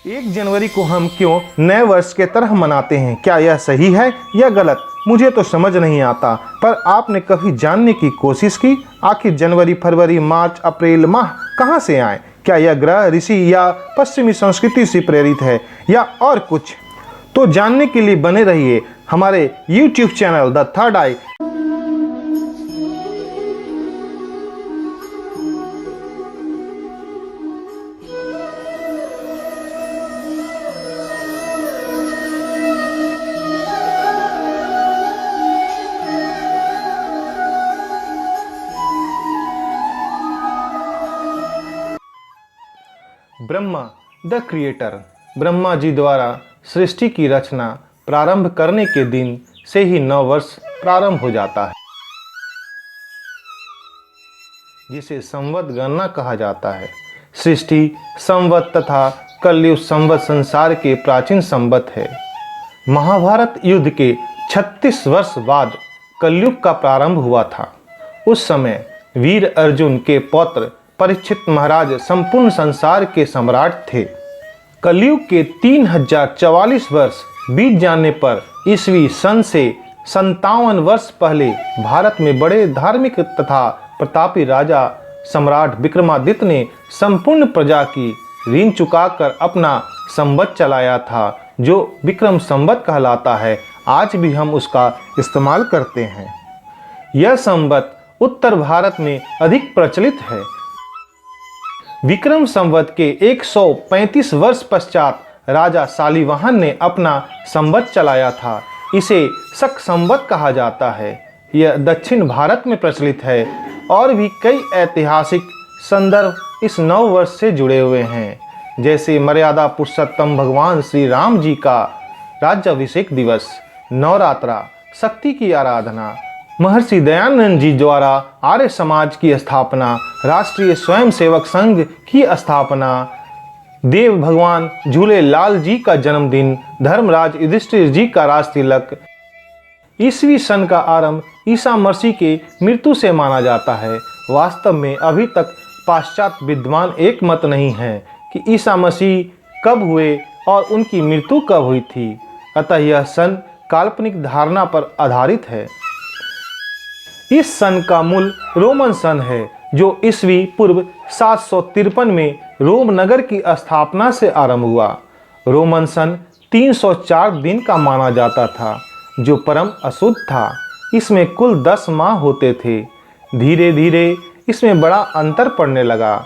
1 जनवरी को हम क्यों नए वर्ष के तरह मनाते हैं? क्या यह सही है या गलत? मुझे तो समझ नहीं आता, पर आपने कभी जानने की कोशिश की आखिर जनवरी, फरवरी, मार्च, अप्रैल माह कहाँ से आए? क्या यह ग्रह, ऋषि या पश्चिमी संस्कृति से प्रेरित है या और कुछ? तो जानने के लिए बने रहिए हमारे YouTube channel the third eye. Brahma the creator, Brahma ji द्वारा सृष्टि की रचना प्रारंभ करने के दिन से ही नव वर्ष प्रारंभ हो जाता है, जिसे संवत गणना कहा जाता है। सृष्टि संवत तथा कलयुग संवत संसार के प्राचीन संवत है। महाभारत युद्ध के 36 वर्ष बाद कलयुग का प्रारंभ हुआ था। उस समय वीर अर्जुन के पौत्र परीक्षित महाराज संपूर्ण संसार के सम्राट थे। कलयुग के 3044 वर्ष बीत जाने पर ईस्वी सन से 57 वर्ष पहले भारत में बड़े धार्मिक तथा प्रतापी राजा सम्राट विक्रमादित्य ने संपूर्ण प्रजा की ऋण चुकाकर अपना संवत चलाया था, जो विक्रम संवत कहलाता है। आज भी हम उसका इस्तेमाल करते हैं। यह संवत उत्तर भारत में अधिक प्रचलित है। विक्रम संवत के 135 वर्ष पश्चात राजा शालिवाहन ने अपना संवत चलाया था। इसे शक संवत कहा जाता है। यह दक्षिण भारत में प्रचलित है और भी कई ऐतिहासिक संदर्भ इस नव वर्ष से जुड़े हुए हैं, जैसे मर्यादा पुरुषोत्तम भगवान श्री राम जी का राज्याभिषेक दिवस, नवरात्रा, शक्ति की आराधना, महर्षि दयानंद जी द्वारा आर्य समाज की स्थापना, राष्ट्रीय स्वयंसेवक संघ की स्थापना, देव भगवान झूले लाल जी का जन्मदिन, धर्मराज युधिष्ठिर जी का राज तिलक। ईस्वी सन का आरंभ ईसा मसीह के मृत्यु से माना जाता है। वास्तव में अभी तक पाश्चात्य विद्वान एक मत नहीं है कि ईसा मसीह कब हुए और उनकी मृत्यु कब हुई थी। अतः यह सन काल्पनिक धारणा पर आधारित है। इस सन का मूल रोमन सन है, जो ईस्वी पूर्व 753 में रोम नगर की स्थापना से आरंभ हुआ। रोमन सन 304 दिन का माना जाता था, जो परम अशुद्ध था। इसमें कुल 10 माह होते थे। धीरे धीरे इसमें बड़ा अंतर पड़ने लगा।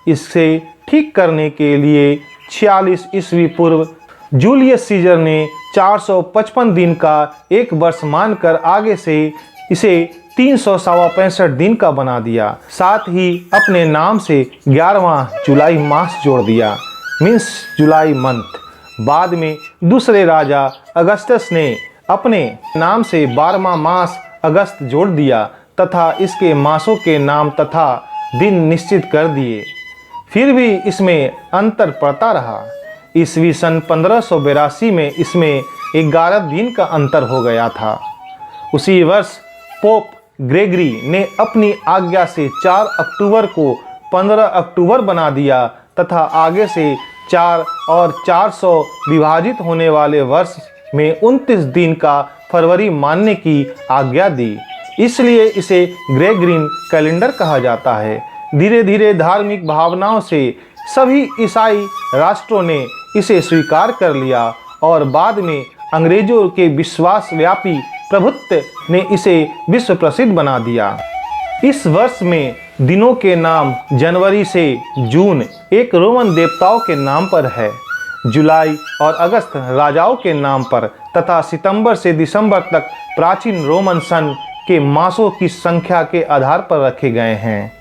इससे ठीक करने के लिए 46 ईस्वी पूर्व जूलियस सीजर ने 455 दिन का एक वर्ष मानकर आगे से इसे 365 दिन का बना दिया। साथ ही अपने नाम से 11वां जुलाई मास जोड़ दिया, मीन्स जुलाई मंथ। बाद में दूसरे राजा अगस्टस ने अपने नाम से 12वां मास अगस्त जोड़ दिया तथा इसके मासों के नाम तथा दिन निश्चित कर दिए। फिर भी इसमें अंतर पड़ता रहा। ईस्वी सन 1582 में इसमें 11 दिन का अंतर हो गया था। उसी वर्ष पोप ग्रेगरी ने अपनी आज्ञा से 4 अक्टूबर को 15 अक्टूबर बना दिया तथा आगे से 4 और 400 विभाजित होने वाले वर्ष में 29 दिन का फरवरी मानने की आज्ञा दी। इसलिए इसे ग्रेगरियन कैलेंडर कहा जाता है। धीरे धीरे धार्मिक भावनाओं से सभी ईसाई राष्ट्रों ने इसे स्वीकार कर लिया और बाद में अंग्रेजों के विश्वासव्यापी प्रभुत्व ने इसे विश्व प्रसिद्ध बना दिया। इस वर्ष में दिनों के नाम जनवरी से जून एक रोमन देवताओं के नाम पर है, जुलाई और अगस्त राजाओं के नाम पर तथा सितंबर से दिसंबर तक प्राचीन रोमन सन के मासों की संख्या के आधार पर रखे गए हैं।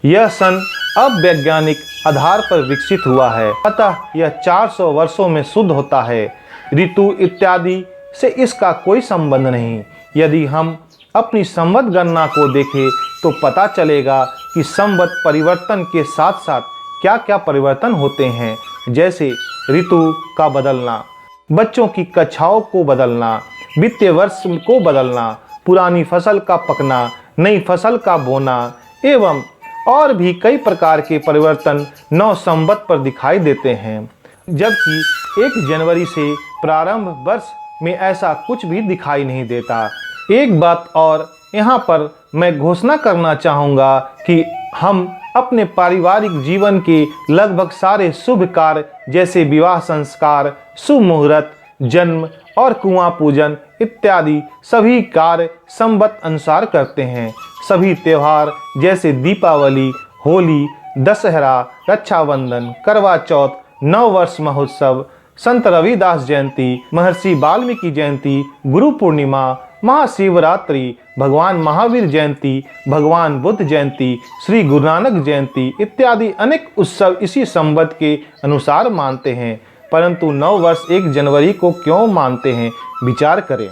यह सन अब वैज्ञानिक आधार पर विकसित हुआ है, अतः यह 400 वर्षों में शुद्ध होता है। ऋतु इत्यादि से इसका कोई संबंध नहीं। यदि हम अपनी संवत गणना को देखें तो पता चलेगा कि संवत परिवर्तन के साथ साथ क्या क्या परिवर्तन होते हैं, जैसे ऋतु का बदलना, बच्चों की कक्षाओं को बदलना, वित्तीय वर्ष को बदलना, पुरानी फसल का पकना, नई फसल का बोना एवं और भी कई प्रकार के परिवर्तन नव संवत पर दिखाई देते हैं। जबकि 1 जनवरी से प्रारंभ वर्ष में ऐसा कुछ भी दिखाई नहीं देता। एक बात और यहाँ पर मैं घोषणा करना चाहूँगा कि हम अपने पारिवारिक जीवन के लगभग सारे शुभ कार्य जैसे विवाह संस्कार, शुभ मुहूर्त, जन्म और कुआं पूजन इत्यादि सभी कार्य संवत अनुसार करते हैं। सभी त्योहार जैसे दीपावली, होली, दशहरा, रक्षाबंधन, करवा चौथ, नववर्ष महोत्सव, संत रविदास जयंती, महर्षि वाल्मीकि जयंती, गुरु पूर्णिमा, महाशिवरात्रि, भगवान महावीर जयंती, भगवान बुद्ध जयंती, श्री गुरु नानक जयंती इत्यादि अनेक उत्सव इसी संवत के अनुसार मानते हैं। परंतु नव वर्ष 1 जनवरी को क्यों मानते हैं, विचार करें।